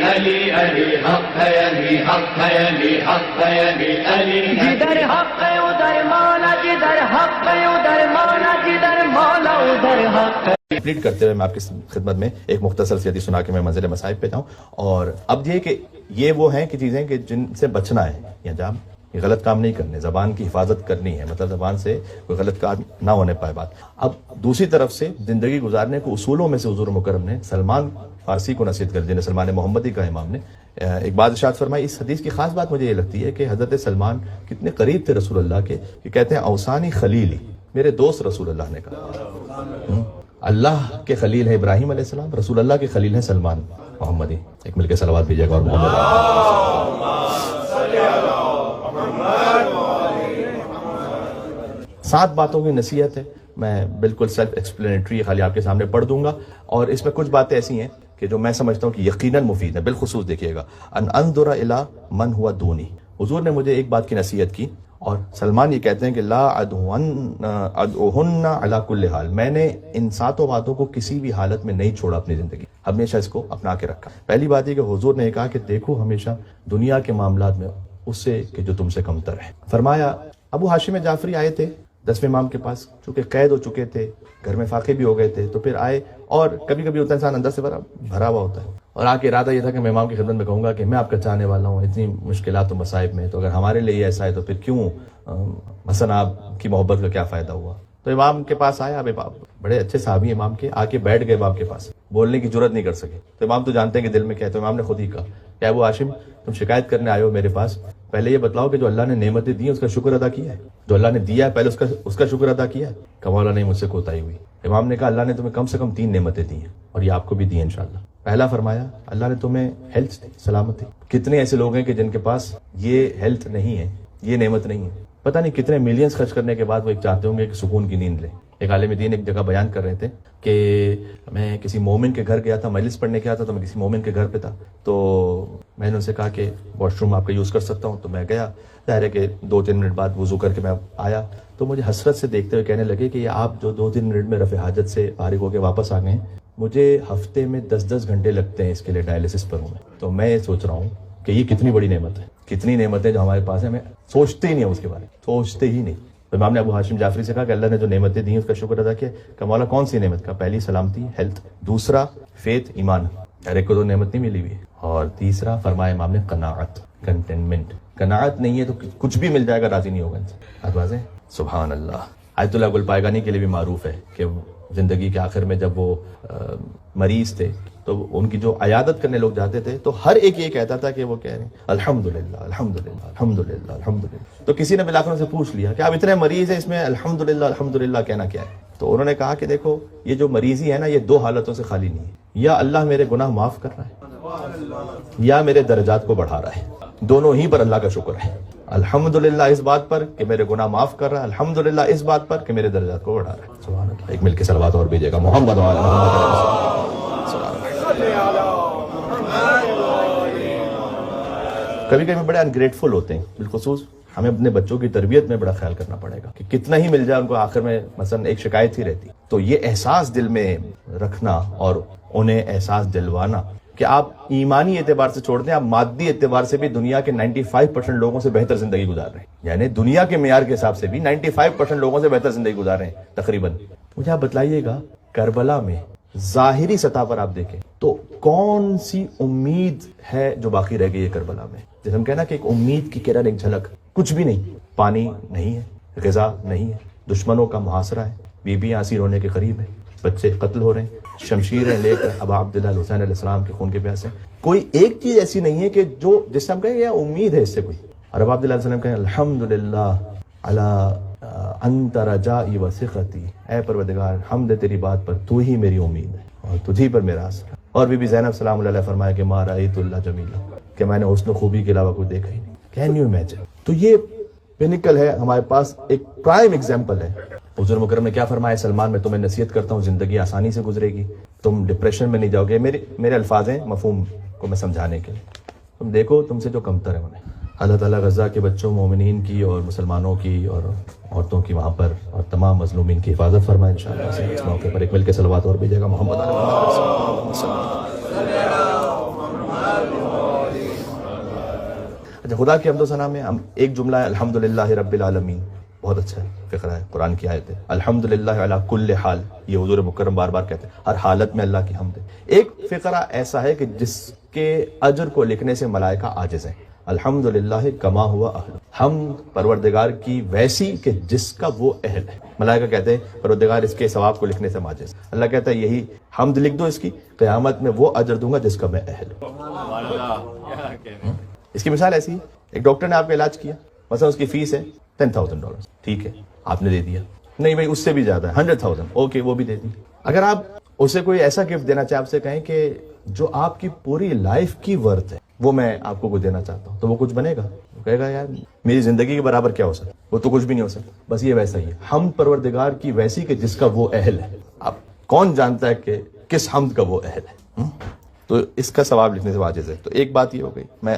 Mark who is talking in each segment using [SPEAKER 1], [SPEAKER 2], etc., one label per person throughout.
[SPEAKER 1] علی علی حق ہے علی حق ہے علی حق ہے علی علی
[SPEAKER 2] جدھر حق ہے ادھر مولا، جدھر حق ہے ادھر مولا، جدھر مولا ادھر حق ہے۔
[SPEAKER 3] کمپلیٹ کرتے ہوئے میں آپ کی خدمت میں ایک مختصر سی حدیث سنا کے میں منزل مصائب پہ جاؤں. اور اب یہ کہ یہ وہ ہیں کہ چیزیں کہ جن سے بچنا ہے، یا جب یہ غلط کام نہیں کرنے، زبان کی حفاظت کرنی ہے، مطلب زبان سے کوئی غلط کام نہ ہونے پائے بات. اب دوسری طرف سے زندگی گزارنے کو اصولوں میں سے حضور مکرم نے سلمان فارسی کو نصیحت کر دی، جنہیں سلمان محمدی کا امام نے ایک بات ارشاد فرمائی. اس حدیث کی خاص بات مجھے یہ لگتی ہے کہ حضرت سلمان کتنے قریب تھے رسول اللہ کے، کہ کہتے ہیں اوسانی خلیلی، میرے دوست رسول اللہ نے کہا. اللہ کے خلیل ہے ابراہیم علیہ السلام، رسول اللہ کے خلیل ہیں سلمان محمدی. ایک مل کے صلوات بھیجیے گا. اور محمد 7 باتوں کی نصیحت ہے، میں بالکل سیلف ایکسپلینیٹری خالی آپ کے سامنے پڑھ دوں گا، اور اس میں کچھ باتیں ایسی ہیں کہ جو میں سمجھتا ہوں کہ یقیناً مفید ہیں. بالخصوص دیکھیے گا، ان انظر الی من ہوا دونی. حضور نے مجھے ایک بات کی نصیحت کی، اور سلمان یہ کہتے ہیں کہ لا ادعوہن علی کل حال، میں نے ان 7 باتوں کو کسی بھی حالت میں نہیں چھوڑا، اپنی زندگی ہمیشہ اس کو اپنا کے رکھا. پہلی بات یہ کہ حضور نے کہا کہ دیکھو ہمیشہ دنیا کے معاملات میں اس سے کہ جو تم سے کمتر ہے. فرمایا ابو ہاشم جعفری آئے تھے 10ویں امام کے پاس، چونکہ قید ہو چکے تھے، گھر میں فاقے بھی ہو گئے تھے، تو پھر آئے، اور کبھی کبھی ہوتا ہے انسان اندر سے بھرا ہوا ہوتا ہے، اور آ کے ارادہ یہ تھا کہ میں امام کی خدمت میں کہوں گا کہ میں آپ کا چاہنے والا ہوں اتنی مشکلات و مصائب میں، تو اگر ہمارے لیے یہ ایسا ہے تو پھر کیوں مثلا آپ کی محبت کا کیا فائدہ ہوا. تو امام کے پاس آیا، اب بڑے اچھے صحابی امام کے، آ کے بیٹھ گئے امام کے پاس، بولنے کی جرت نہیں کر سکے. تو امام تو جانتے ہیں کہ دل میں کیا ہے، تو امام نے خود ہی کہا کہ ابو ہاشم تم شکایت کرنے آئے ہو میرے پاس، پہلے یہ بتلاؤ کہ جو اللہ نے نعمتیں دی ہیں اس کا شکر ادا کیا ہے، جو اللہ نے دیا ہے پہلے اس کا شکر ادا کیا ہے. کمالا نہیں مجھ سے کوتاہی ہوئی. امام نے کہا اللہ نے تمہیں کم سے کم 3 نعمتیں دی ہیں، اور یہ آپ کو بھی دی ہیں انشاءاللہ. پہلا فرمایا اللہ نے تمہیں ہیلتھ دی، سلامتی. کتنے ایسے لوگ ہیں کہ جن کے پاس یہ ہیلتھ نہیں ہے، یہ نعمت نہیں ہے، پتہ نہیں کتنے ملینز خرچ کرنے کے بعد وہ ایک چاہتے ہوں گے کہ سکون کی نیند لیں. ایک عالم دین ایک جگہ بیان کر رہے تھے کہ میں کسی مومن کے گھر گیا تھا، مجلس پڑھنے گیا تھا، تو میں کسی مومن کے گھر پہ تھا، تو میں نے ان سے کہا کہ واش روم آپ کا یوز کر سکتا ہوں. تو میں گیا، ظاہر ہے کہ 2-3 منٹ بعد وضو کر کے میں آیا، تو مجھے حسرت سے دیکھتے ہوئے کہنے لگے کہ یہ آپ جو 2-3 منٹ میں رفع حاجت سے فارغ ہو کے واپس آ گئے ہیں، مجھے ہفتے میں 10 گھنٹے لگتے ہیں اس کے لیے ڈائلسس پر ہوں. تو میں یہ سوچ رہا ہوں کہ یہ کتنی بڑی نعمت ہے، کتنی نعمتیں جو ہمارے پاس ہیں، ہمیں سوچتے ہی نہیں ہیں اس کے بارے میں، سوچتے ہی نہیں. تو امام نے ابو ہاشم جعفری سے کہا کہ اللہ نے جو نعمتیں دی ہیں اس کا شکر ادا کیا. کہ مولا کون سی نعمت کا؟ پہلی سلامتی، ہیلتھ. دوسرا فیتھ، ایمان، ہر ایک کو تو نعمت نہیں ملی ہوئی ہے. اور تیسرا فرمایا امام نے قناعت، کنٹینمنٹ. قناعت نہیں ہے تو کچھ بھی مل جائے گا راضی نہیں ہوگا انسان. آواز ہے سبحان اللہ. آیت اللہ گل پائگانی کے لیے بھی معروف ہے کہ زندگی کے آخر میں جب وہ مریض تھے تو ان کی جو عیادت کرنے لوگ جاتے تھے تو ہر ایک یہ کہتا تھا کہ وہ کہہ رہے ہیں الحمدللہ الحمدللہ الحمدللہ الحمدللہ. تو کسی نے بالآخر ان سے پوچھ لیا کہ آپ اتنے مریض ہیں، اس میں الحمدللہ الحمدللہ کہنا کیا ہے؟ تو انہوں نے کہا کہ دیکھو یہ جو مریضی ہے نا، یہ 2 حالتوں سے خالی نہیں ہے. یا اللہ میرے گناہ معاف کر رہا ہے، یا میرے درجات کو بڑھا رہا ہے. دونوں ہی پر اللہ کا شکر ہے. الحمدللہ اس بات پر کہ میرے گناہ معاف کر رہا ہے، الحمدللہ اس بات پر کہ میرے درجات کو بڑھا رہا ہے. سبحان اللہ. ایک مل کے صلوات اور بھیجیے گا. محمد وعلی محمد. کبھی کبھی بڑے انگریٹفل ہوتے ہیں، بالخصوص ہمیں اپنے بچوں کی تربیت میں بڑا خیال کرنا پڑے گا کہ کتنا ہی مل جائے ان کو آخر میں مثلا ایک شکایت ہی رہتی. تو یہ احساس دل میں رکھنا اور انہیں احساس دلوانا کہ آپ ایمانی اعتبار سے چھوڑ دیں، آپ مادی اعتبار سے بھی دنیا کے 95% لوگوں سے بہتر زندگی گزار رہے ہیں. یعنی دنیا کے معیار کے حساب سے بھی 95% لوگوں سے بہتر زندگی گزار رہے ہیں تقریباً. مجھے آپ بتلائیے گا کربلا میں ظاہری سطح پر آپ دیکھیں تو کون سی امید ہے جو باقی رہ گئی ہے کربلا میں؟ جیسے ہم کہنا کہ ایک امید کی کرن، ایک جھلک. کچھ بھی نہیں. پانی نہیں ہے، غذا نہیں ہے، دشمنوں کا محاصرہ ہے، بیویاں اسیر ہونے کے قریب ہیں، بچے قتل ہو رہے ہیں، شمشیریں لے کر ابا عبداللہ الحسین علیہ السلام کے خون کے پیاسے. کوئی ایک چیز ایسی نہیں ہے کہ جو جس سے ہم کہیں یہ امید ہے اس سے کوئی. اور ابا عبداللہ علیہ السلام کہیں الحمدللہ علی انت رجائی و ثقتی، اے پروردگار حمد ہے تیری بات پر، تو ہی میری امید ہے اور تجھی پر میرا آسرا. اور بی بی زینب سلام اللہ علیہ فرمایا کہ ما رأیت اللہ جمیلا، کہ میں نے حسن و خوبی کے علاوہ کوئی دیکھا ہی نہیں. Can you imagine? تو یہ پینیکل ہے ہمارے پاس، ایک پرائم ایگزامپل ہے. حضور مکرم نے کیا فرمایا؟ سلمان میں تمہیں نصیحت کرتا ہوں زندگی آسانی سے گزرے گی، تم ڈپریشن میں نہیں جاؤ گے. میرے الفاظ ہیں مفہوم کو میں سمجھانے کے لیے. تم دیکھو تم سے جو کمتر ہے انہیں. اللہ تعالیٰ غزہ کے بچوں، مومنین کی اور مسلمانوں کی اور عورتوں کی وہاں پر اور تمام مظلومین کی حفاظت فرمائے انشاءاللہ. اس موقع پر ایک مل کے صلوات اور بھیجے گا. محمد اچھا، خدا کی حمد و ثنا میں ہم ایک جملہ ہے الحمدللہ رب العالمین، بہت اچھا فقرہ ہے، قرآن کی آیت ہے، الحمدللہ علی کل حال، یہ حضور مکرم بار بار کہتے ہیں، ہر حالت میں اللہ کی حمد ہے۔ ایک فقرہ ایسا ہے کہ جس کے اجر کو لکھنے سے ملائکہ عاجز ہیں، الحمدللہ کما ہوا اہل، حمد پروردگار کی ویسی کہ جس کا وہ اہل ہے۔ ملائکہ کہتے ہیں پروردگار اس کے ثواب کو لکھنے سے عاجز، اللہ کہتا ہے یہی حمد لکھ دو، اس کی قیامت میں وہ اجر دوں گا جس کا میں اہل ہوں۔ اس کی مثال ایسی ہے، ایک ڈاکٹر نے آپ کا علاج کیا، مثلا اس کی فیس ہے $10,000، ٹھیک ہے، آپ نے دے دیا، نہیں بھائی اس سے بھی زیادہ ہے 100,000، اوکے وہ بھی دے دی۔ اگر آپ اسے کوئی ایسا گفٹ دینا چاہیں، آپ سے کہیں کہ جو آپ کی پوری لائف کی ورتھ ہے وہ میں آپ کو کچھ دینا چاہتا ہوں، تو وہ کچھ بنے گا؟ وہ کہے گا یار میری زندگی کے برابر کیا ہو سکتا، وہ تو کچھ بھی نہیں ہو سکتا۔ بس یہ ویسا ہی ہے، حمد پروردگار کی ویسی کہ جس کا وہ اہل ہے۔ اب کون جانتا ہے کہ کس حمد کا وہ اہل ہے؟ تو اس کا ثواب لکھنے سے عاجز ہے۔ تو ایک بات یہ ہو گئی، میں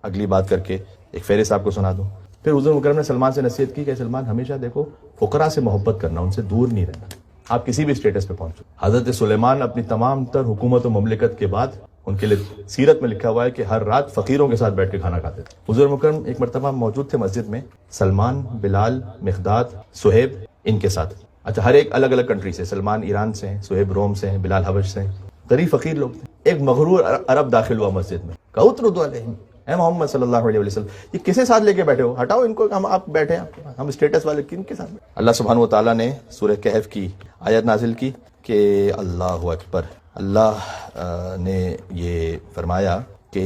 [SPEAKER 3] اگلی بات کر کے ایک فہرست آپ کو سنا دوں۔ پھر حضور مکرم نے سلمان سے نصیحت کی کہ سلمان ہمیشہ دیکھو فقراء سے محبت کرنا، ان سے دور نہیں رہنا، آپ کسی بھی اسٹیٹس پہ پہنچو۔ حضرت سلیمان اپنی تمام تر حکومت و مملکت کے بعد، ان کے لیے سیرت میں لکھا ہوا ہے کہ ہر رات فقیروں کے ساتھ بیٹھ کے کھانا کھاتے تھے۔ حضور مکرم ایک مرتبہ موجود تھے مسجد میں، سلمان، بلال، مقداد، سہیب ان کے ساتھ، اچھا ہر ایک الگ الگ کنٹری سے، سلمان ایران سے ہیں، سہیب روم سے ہیں، بلال حبش سے ہیں، غریب فقیر لوگ تھے۔ ایک مغرور عرب داخل ہوا مسجد میں، کہا اتردوا علیہم، اے محمد صلی اللہ علیہ وسلم یہ کسے ساتھ لے کے بیٹھے ہو، ہٹاؤ ان کو، ہم آپ بیٹھے ہیں، ہم اسٹیٹس والے کن کے ساتھ؟ اللہ سبحانہ و تعالیٰ نے سورہ کہف کی آیت نازل کی کہ اللہ اکبر، اللہ نے یہ فرمایا کہ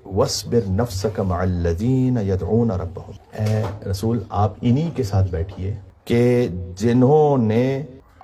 [SPEAKER 3] وَاصْبِرْ نَفْسَكَ مَعَ الَّذِينَ يَدْعُونَ رَبَّهُمْ، اے رسول آپ انہی کے ساتھ بیٹھیے کہ جنہوں نے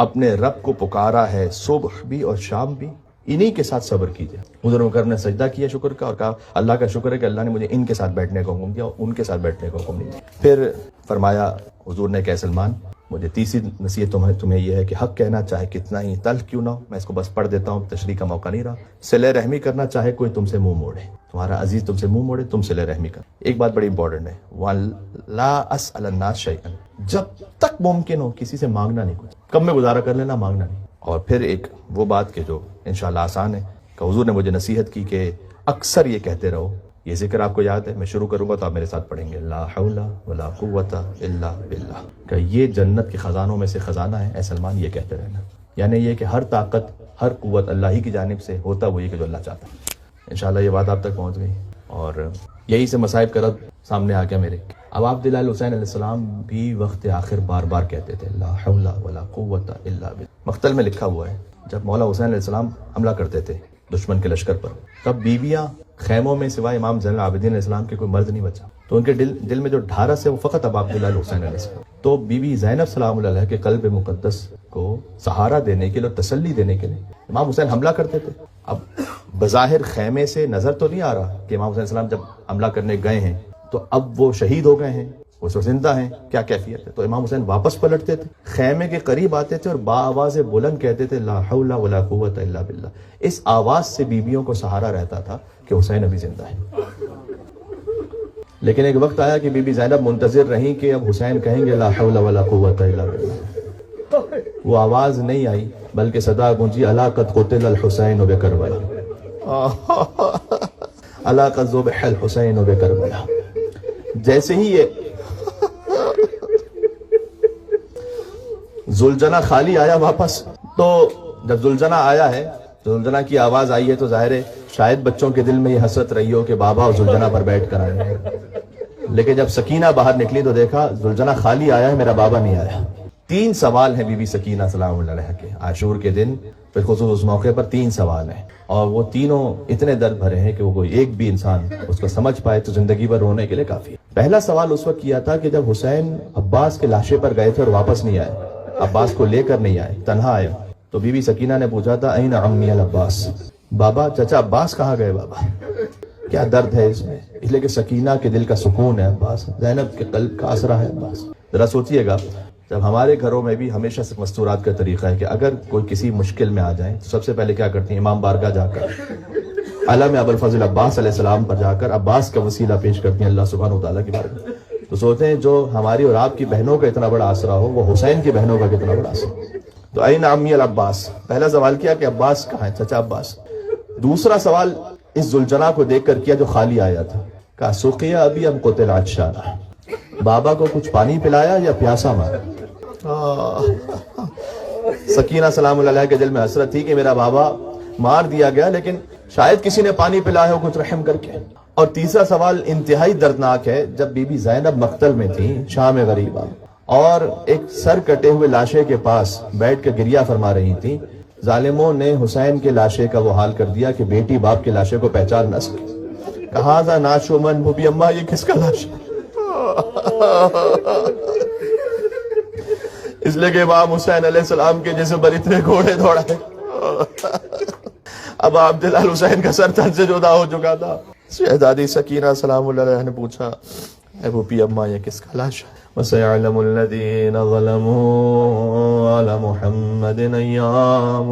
[SPEAKER 3] اپنے رب کو پکارا ہے صبح بھی اور شام بھی، انہی کے ساتھ صبر کیجئے۔ حضور مکرم نے سجدہ کیا شکر کا اور کہا اللہ کا شکر ہے کہ اللہ نے مجھے ان کے ساتھ بیٹھنے کا حکم دیا اور ان کے ساتھ بیٹھنے کا حکم نہیں دیا۔ پھر فرمایا حضور نے کہ سلمان مجھے تیسری نصیحت تمہیں یہ ہے کہ حق کہنا چاہے کتنا ہی تلخ کیوں نہ ہو، میں اس کو بس پڑھ دیتا ہوں، تشریح کا موقع نہیں رہا، صلہ رحمی کرنا چاہے کوئی تم سے منہ موڑے، تمہارا عزیز تم سے منہ موڑے، تم صلہ رحمی کر۔ ایک بات بڑی امپورٹنٹ ہے، وَلَا أَسْأَلَ النَّاسَ شَيْئًا، جب تک ممکن ہو کسی سے مانگنا نہیں، کچھ کم میں گزارا کر لینا، مانگنا نہیں۔ اور پھر ایک وہ بات کہ جو انشاءاللہ آسان ہے کہ حضور نے مجھے نصیحت کی کہ اکثر یہ کہتے رہو، یہ ذکر آپ کو یاد ہے، میں شروع کروں گا تو آپ میرے ساتھ پڑھیں گے، لا حول ولا قوت الا باللہ، کہ یہ جنت کے خزانوں میں سے خزانہ ہے، اے سلمان یہ کہتے رہنا، یعنی یہ کہ ہر طاقت ہر قوت اللہ ہی کی جانب سے ہوتا وہ یہ کہ جو اللہ چاہتا ہے۔ انشاءاللہ یہ بات آپ تک پہنچ گئی اور یہی سے مصائب کا رد سامنے آ گیا میرے۔ اب آپ دلال حسین علیہ السلام بھی وقت آخر بار بار کہتے تھے لا حول ولا قوت الا باللہ۔ مقتل میں لکھا ہوا ہے جب مولا حسین علیہ السلام حملہ کرتے تھے دشمن کے لشکر پر، تب بیویاں خیموں میں سوائے امام زین العابدین علیہ السلام کے کوئی مرد نہیں بچا، تو ان کے دل میں جو ڈھارس ہے وہ فقط اب عبداللہ حسین علیہ السلام۔ تو بی بی زینب سلام اللہ علیہ کے قلب مقدس کو سہارا دینے کے لیے اور تسلی دینے کے لیے امام حسین حملہ کرتے تھے۔ اب بظاہر خیمے سے نظر تو نہیں آ رہا کہ امام حسین السلام جب حملہ کرنے گئے ہیں تو اب وہ شہید ہو گئے ہیں، وہ زندہ ہیں، کیا کیفیت ہے؟ تو امام حسین واپس پلٹتے تھے، خیمے کے قریب آتے تھے اور با آواز بلند کہتے تھے لا حول ولا قوت الا باللہ۔ اس آواز سے بیویوں کو سہارا رہتا تھا کہ حسین ابھی زندہ ہے۔ لیکن ایک وقت آیا کہ بی بی زینب منتظر رہیں کہ اب حسین کہیں گے لا حول ولا قوت الا باللہ، وہ آواز نہیں آئی بلکہ صدا گونجی الا قد قتل الحسین بکربلا، الا قد ذبح الحسین بکربلا۔ جیسے ہی یہ زلجنا خالی آیا واپس، تو جب زلجنا آیا ہے، زلجنا کی آواز آئی ہے تو ظاہر ہے شاید بچوں کے دل میں یہ حسرت رہی ہو کہ بابا اور زلجنا پر بیٹھ کر آئے ہیں، لیکن جب سکینہ باہر نکلی تو دیکھا زلجنا خالی آیا ہے، میرا بابا نہیں آیا۔ 3 سوال ہیں بی بی سکینہ سلام اللہ علیہ کے عاشور کے دن، بالخصوص اس موقع پر 3 سوال ہیں، اور وہ تینوں اتنے درد بھرے ہیں کہ وہ کوئی ایک بھی انسان اس کو سمجھ پائے تو زندگی بھر رونے کے لیے کافی ہے۔ پہلا سوال اس وقت کیا تھا کہ جب حسین عباس کے لاشے پر گئے تھے اور واپس نہیں آئے، عباس کو لے کر نہیں آئے، تنہا آئے، تو بی بی سکینہ نے پوچھا تھا این عمی العباس، بابا چچا عباس کہاں گئے بابا؟ کیا درد ہے اس میں، اس لیے کہ سکینہ کے دل کا سکون ہے عباس، زینب کے قلب کا آسرا ہے عباس۔ ذرا سوچئے گا، جب ہمارے گھروں میں بھی ہمیشہ سے مستورات کا طریقہ ہے کہ اگر کوئی کسی مشکل میں آ جائیں تو سب سے پہلے کیا کرتی ہیں، امام بارگاہ جا کر علم ابوالفضل عباس علیہ السلام پر جا کر عباس کا وسیلہ پیش کرتی ہیں اللہ سبحانہ و تعالیٰ کی بارگاہ۔ تو سوچتے ہیں جو ہماری اور آپ کی بہنوں کا اتنا بڑا آسرا ہو، وہ حسین کی بہنوں کا کتنا بڑا آسرا۔ تو این عمی العباس، پہلا سوال کیا کہ عباس کہاں ہے، چچا عباس۔ دوسرا سوال اس زلجنا کو دیکھ کر کیا جو خالی آیا تھا، کہا سقیا ابھی ام قتل عطشانا، بابا کو کچھ پانی پلایا یا پیاسا مارا؟ سکینہ سلام اللہ علیہ کے دل میں حسرت تھی کہ میرا بابا مار دیا گیا، لیکن شاید کسی نے پانی پلایا ہو کچھ رحم کر کے۔ اور تیسرا سوال انتہائی دردناک ہے، جب بی بی زینب مقتل میں تھی شام غریبہ اور ایک سر کٹے ہوئے لاشے کے پاس بیٹھ کے گریہ فرما رہی تھی، ظالموں نے حسین کے لاشے کا وہ حال کر دیا کہ بیٹی باپ کے لاشے کو پہچان نہ سکی۔ کہا تھا ناشو من بھوبی اماں یہ کس کا لاش ہے؟ اس لیے کہ امام حسین علیہ السلام کے جسم پر اتنے گھوڑے دوڑے، اب عبد اللہ حسین کا سر تن سے جدا ہو چکا تھا۔ شہزادی سکینہ سلام اللہ علیہ نے پوچھا اے بھوپی اماں یہ کس کا لاش ہے؟ وَسَيَعْلَمُ الَّذِينَ ظَلَمُوا عَلَى مُحَمَّدٍ أَيَّامٌ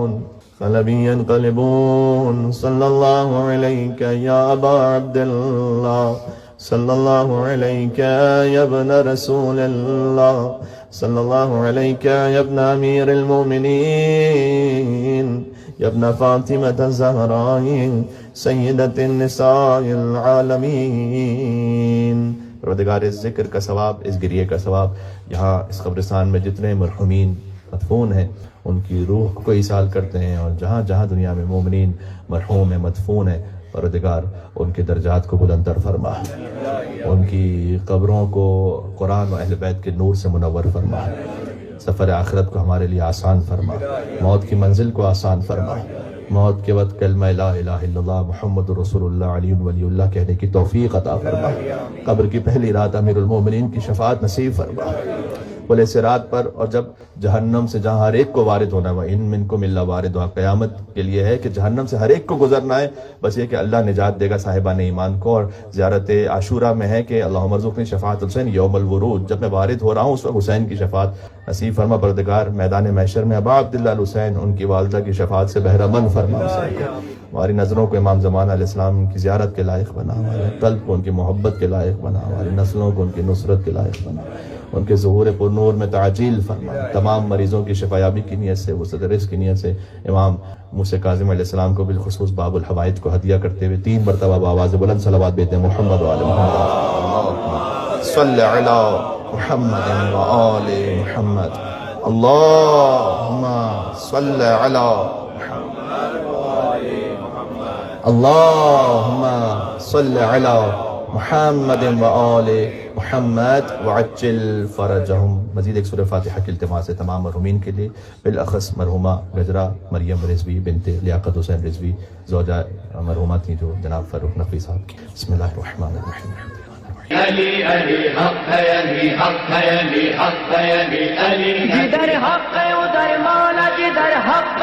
[SPEAKER 3] قَلَبٍ يَنْقَلِبُونَ صلی اللہ علیک یا ابا عبداللہ، صلی اللہ علیک یا ابن رسول اللہ، صلی اللہ علیک یا ابن امیر المومنین، یا ابن فاطمة الزہراء سیدۃ النساء العالمین۔ پروردگار اس ذکر کا ثواب، اس گریے کا ثواب یہاں اس قبرستان میں جتنے مرحومین مدفون ہیں ان کی روح کو ایصال کرتے ہیں، اور جہاں جہاں دنیا میں مومنین مرحوم ہیں مدفون ہیں، پروردگار ان کے درجات کو بلندتر فرما، ان کی قبروں کو قرآن و اہل بیت کے نور سے منور فرما، سفر آخرت کو ہمارے لیے آسان فرما، موت کی منزل کو آسان فرما، موت کے وقت کلمہ لا الہ الا اللہ محمد رسول اللہ علی ولی اللہ کہنے کی توفیق عطا فرما، قبر کی پہلی رات امیر المومنین کی شفاعت نصیب فرما، پل صراط پر، اور جب جہنم سے جہاں ہر ایک کو وارد ہونا ہے، وَإِن مِّنكُمْ إِلَّا وَارِدُهَا، قیامت کے لیے ہے کہ جہنم سے ہر ایک کو گزرنا ہے، بس یہ کہ اللہ نجات دے گا صاحبان ایمان کو۔ اور زیارت عاشورہ میں ہے کہ اللہم ارزقنی شفاعت الحسین یوم الورود، جب میں وارد ہو رہا ہوں اس وقت حسین کی شفاعت نصیب فرما پروردگار۔ میدان محشر میں ابا عبداللہ الحسین ان کی والدہ کی شفاعت سے بہرہ مند فرما، ہماری نظروں کو امام زمان علیہ السلام کی زیارت کے لائق بنا، ہمارے قلب کو ان کی محبت کے لائق بنا، ہماری نسلوں کو ان کی نصرت کے لائق بنا، ان کے ظہور پر نور میں تعجیل فرما، تمام مریضوں کی شفا یابی کی نیت سے، وسعت رزق کی نیت سے امام موسیٰ کاظم علیہ السلام کو بالخصوص باب الحوائج کو ہدیہ کرتے ہوئے 3 مرتبہ بآواز بلند صلوات بیتے ہیں محمد و آل محمد، صلی علی محمد و آل محمد، اللہم صلی علی اللہم صلی علی محمد و آل محمد وعجل فرجہم۔ مزید ایک سورہ فاتحہ کی التماس ہے تمام مرحومین کے لیے، بالاخص مرحومہ گجرہ مریم رضوی بنت لیاقت حسین رضوی، زوجہ مرحومہ تھیں جو جناب فاروق نقوی صاحب کی۔ بسم اللہ الرحمن الرحیم۔
[SPEAKER 1] علی علی حق ہے، علی حق ہے، علی حق ہے، علی علی
[SPEAKER 2] جدھر حق ہے ادھر مولا، جدھر حق